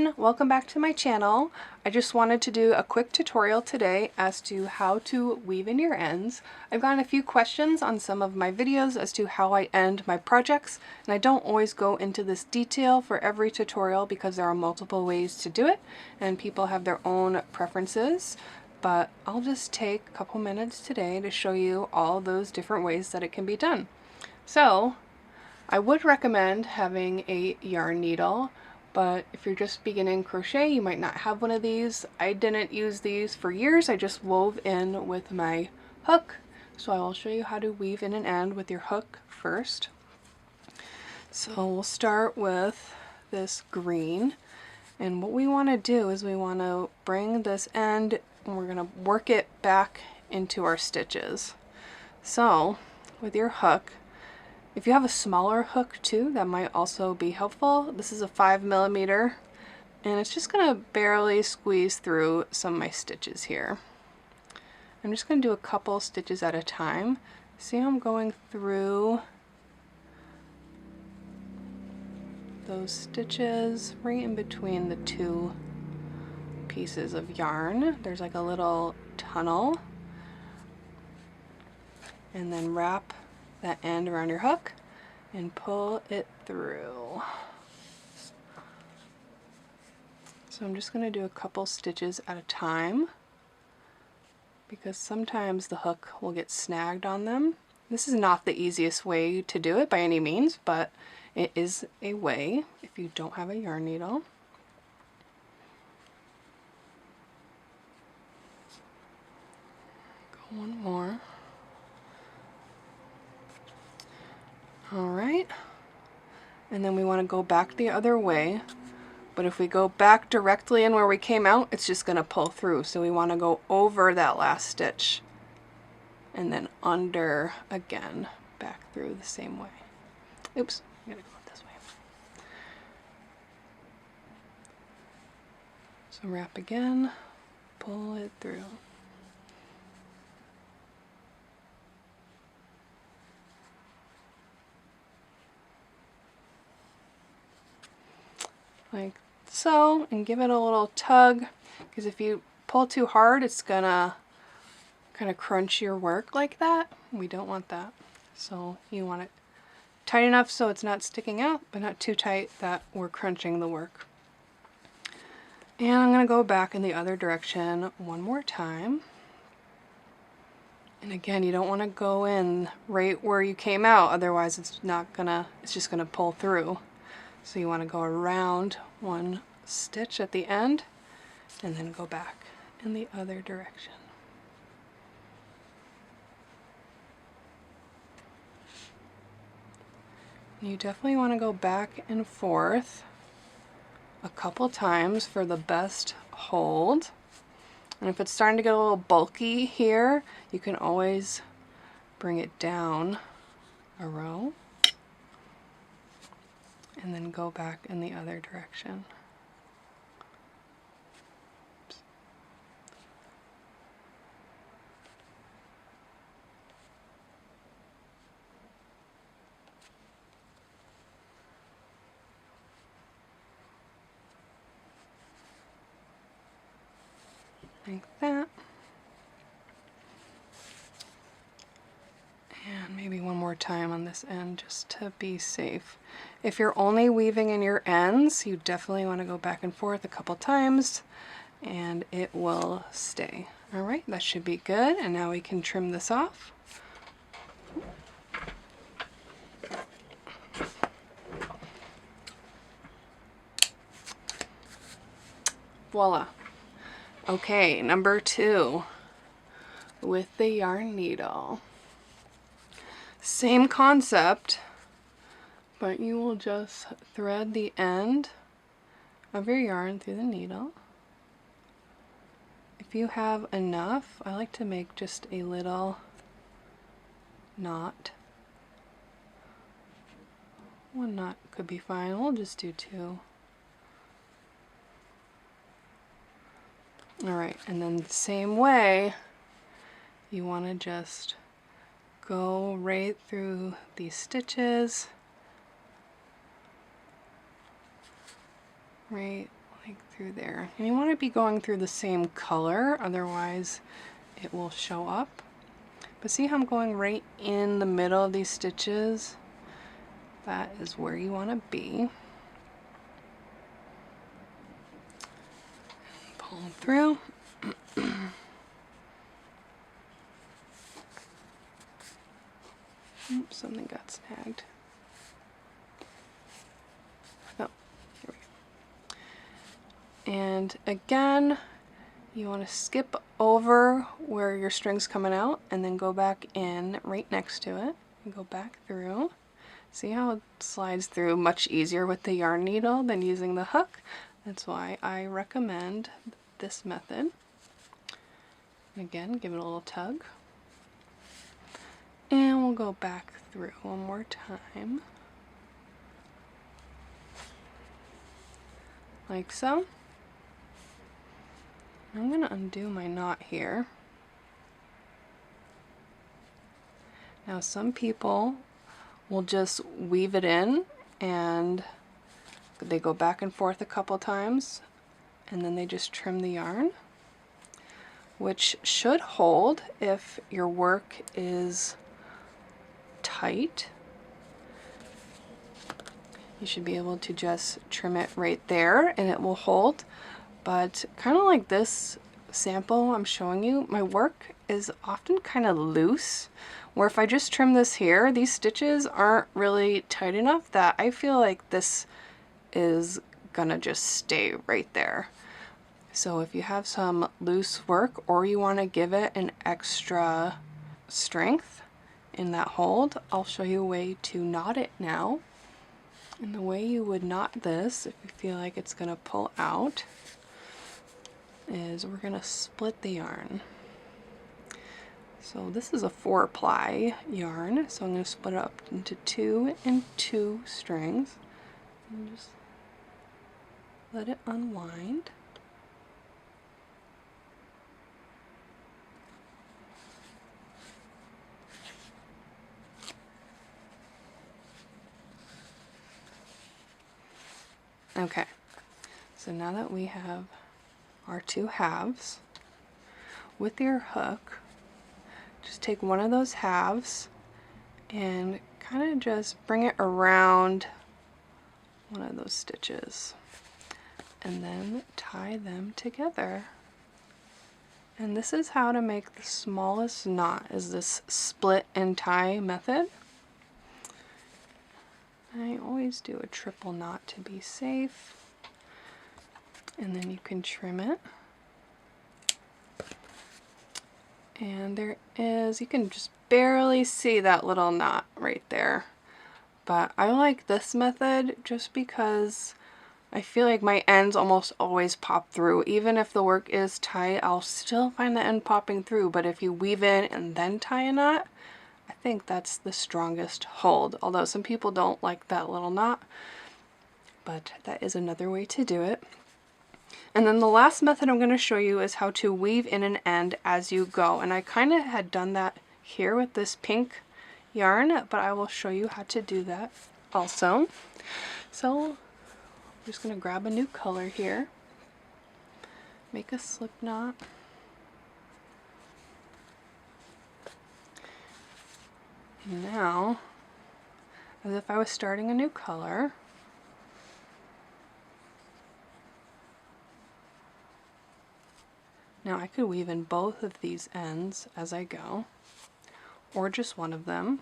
everyone, welcome back to my channel. I just wanted to do a quick tutorial today as to how to weave in your ends. I've gotten a few questions on some of my videos as to how I end my projects, and I don't always go into this detail for every tutorial because there are multiple ways to do it and people have their own preferences. But I'll just take a couple minutes today to show you all those different ways that it can be done. So I would recommend having a yarn needle, but if you're just beginning crochet, you might not have one of these. I didn't use these for years. I just wove in with my hook. So I will show you how to weave in an end with your hook first. So we'll start with this green. And what we want to do is we want to bring this end and we're going to work it back into our stitches. So with your hook, if you have a smaller hook too, that might also be helpful. This is a 5mm and it's just going to barely squeeze through some of my stitches here. I'm just going to do a couple stitches at a time. See how I'm going through those stitches right in between the two pieces of yarn. There's like a little tunnel, and then wrap that end around your hook and pull it through. So I'm just going to do a couple stitches at a time because sometimes the hook will get snagged on them. This is not the easiest way to do it by any means, but it is a way if you don't have a yarn needle. Go one more. Alright, and then we want to go back the other way, but if we go back directly in where we came out, it's just going to pull through. So we want to go over that last stitch and then under again, back through the same way. Oops, I gotta go this way. So wrap again, pull it through. Like so, and give it a little tug, because if you pull too hard, it's gonna kind of crunch your work like that. We don't want that. So you want it tight enough so it's not sticking out, but not too tight that we're crunching the work. And I'm gonna go back in the other direction one more time. And again, you don't want to go in right where you came out, otherwise it's just gonna pull through. So you want to go around one stitch at the end and then go back in the other direction. You definitely want to go back and forth a couple times for the best hold. And if it's starting to get a little bulky here, you can always bring it down a row and then go back in the other direction. Oops. Like that. And maybe one more time on this end just to be safe. If you're only weaving in your ends, you definitely want to go back and forth a couple times and it will stay. Alright, that should be good, and now we can trim this off. Voila. Okay, number 2 with the yarn needle. Same concept, but you will just thread the end of your yarn through the needle. If you have enough, I like to make just a little knot. One knot could be fine. We'll just do 2. Alright, and then the same way, you want to just go right through these stitches, right like through there. And you want to be going through the same color, otherwise it will show up. But see how I'm going right in the middle of these stitches? That is where you want to be. Pull through. Oops, something got snagged. Oh, here we go. And again, you want to skip over where your string's coming out and then go back in right next to it and go back through. See how it slides through much easier with the yarn needle than using the hook? That's why I recommend this method. Again, give it a little tug. And we'll go back through one more time. Like so. I'm going to undo my knot here. Now some people will just weave it in and they go back and forth a couple times and then they just trim the yarn, which should hold if your work is tight. You should be able to just trim it right there and it will hold. But kind of like this sample I'm showing you, my work is often kind of loose, where if I just trim this here, these stitches aren't really tight enough that I feel like this is gonna just stay right there. So if you have some loose work or you want to give it an extra strength in that hold, I'll show you a way to knot it now. And the way you would knot this, if you feel like it's gonna pull out, is we're gonna split the yarn. So this is a 4-ply yarn, so I'm going to split it up into 2 and 2 strings and just let it unwind. Okay, so now that we have our 2 halves, with your hook, just take one of those halves and kind of just bring it around one of those stitches and then tie them together. And this is how to make the smallest knot, is this split and tie method. I always do a triple knot to be safe, and then you can trim it. And there is, you can just barely see that little knot right there. But I like this method just because I feel like my ends almost always pop through. Even if the work is tight, I'll still find the end popping through. But if you weave in and then tie a knot, I think that's the strongest hold. Although some people don't like that little knot, but that is another way to do it. And then the last method I'm going to show you is how to weave in an end as you go. And I kind of had done that here with this pink yarn, but I will show you how to do that also. So I'm just going to grab a new color here, make a slip knot, and now, as if I was starting a new color, now I could weave in both of these ends as I go, or just one of them.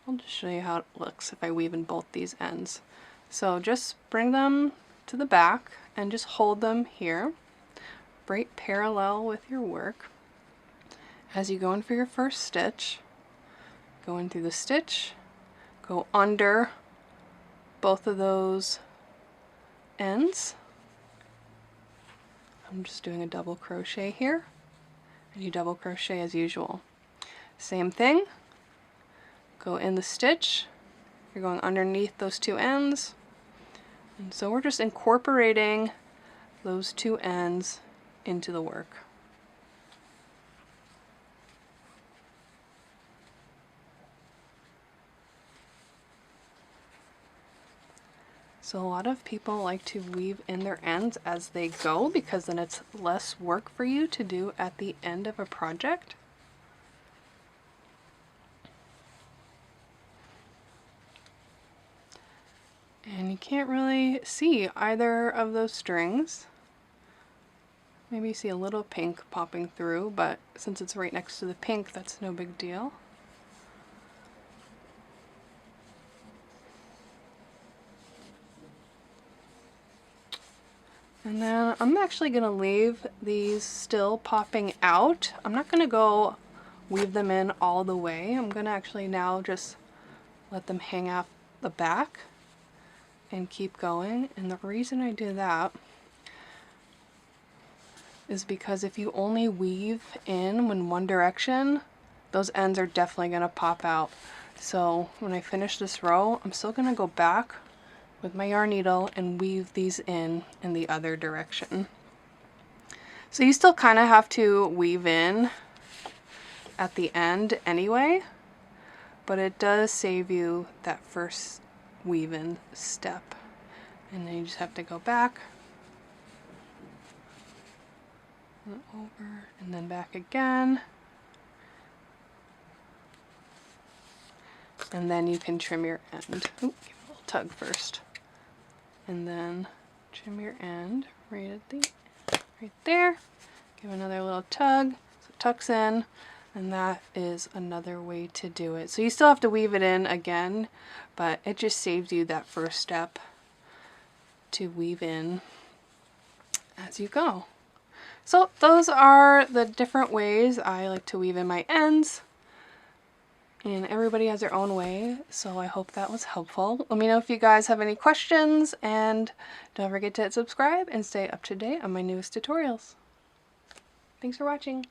I'll just show you how it looks if I weave in both these ends. So just bring them to the back and just hold them here, right parallel with your work. As you go in for your first stitch, go in through the stitch, go under both of those ends. I'm just doing a double crochet here, and you double crochet as usual. Same thing, go in the stitch, you're going underneath those 2 ends, and so we're just incorporating those 2 ends into the work. So a lot of people like to weave in their ends as they go because then it's less work for you to do at the end of a project. And you can't really see either of those strings. Maybe you see a little pink popping through, but since it's right next to the pink, that's no big deal. And then I'm actually going to leave these still popping out. I'm not going to go weave them in all the way. I'm going to actually now just let them hang out the back and keep going. And the reason I do that is because if you only weave in one direction, those ends are definitely going to pop out. So when I finish this row, I'm still going to go back with my yarn needle and weave these in the other direction. So you still kind of have to weave in at the end anyway, but it does save you that first weave in step. And then you just have to go back and over and then back again. And then you can trim your end. Ooh, give it a little tug first. And then trim your end right there. Give another little tug so it tucks in, and that is another way to do it. So you still have to weave it in again, but it just saves you that first step to weave in as you go. So those are the different ways I like to weave in my ends. And everybody has their own way, so I hope that was helpful. Let me know if you guys have any questions, and don't forget to hit subscribe and stay up to date on my newest tutorials. Thanks for watching.